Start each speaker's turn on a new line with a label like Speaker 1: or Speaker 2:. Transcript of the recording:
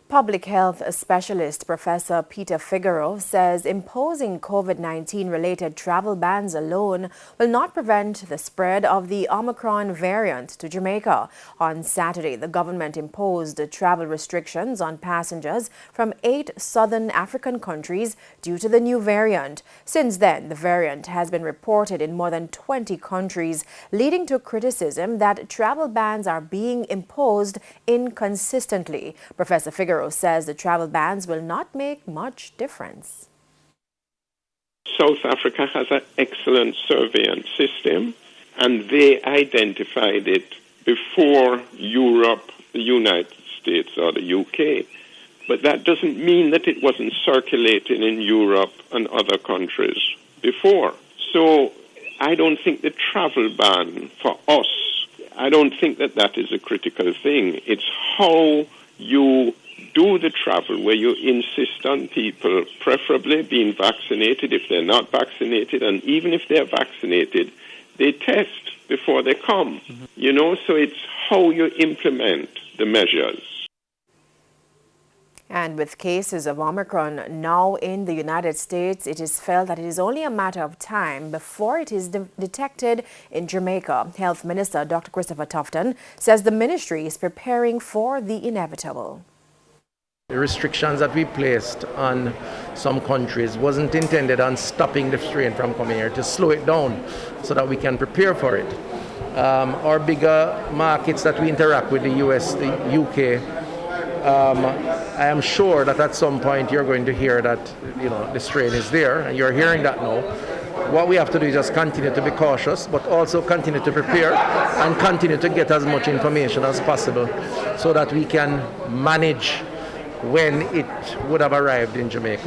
Speaker 1: Public health specialist Professor Peter Figueroa says imposing COVID-19 related travel bans alone will not prevent the spread of the Omicron variant to Jamaica. On Saturday, the government imposed travel restrictions on passengers from 8 southern African countries due to the new variant. Since then, the variant has been reported in more than 20 countries, leading to criticism that travel bans are being imposed inconsistently. Professor Figueroa says the travel bans will not make much difference.
Speaker 2: South Africa has an excellent surveillance system, and they identified it before Europe, the United States, or the UK. But that doesn't mean that it wasn't circulating in Europe and other countries before. So I don't think the travel ban for us, I don't think that that is a critical thing. It's how you do the travel, where you insist on people preferably being vaccinated if they're not vaccinated, and even if they're vaccinated, they test before they come. So it's how you implement the measures.
Speaker 1: And with cases of Omicron now in the United States, it is felt that it is only a matter of time before it is detected in Jamaica. Health Minister Dr. Christopher Tufton says the ministry is preparing for the inevitable.
Speaker 3: The restrictions that we placed on some countries wasn't intended on stopping the strain from coming here, to slow it down so that we can prepare for it. Our bigger markets that we interact with, the US, the UK, I am sure that at some point you're going to hear that the strain is there, and you're hearing that now. What we have to do is just continue to be cautious, but also continue to prepare and continue to get as much information as possible so that we can manage when it would have arrived in Jamaica.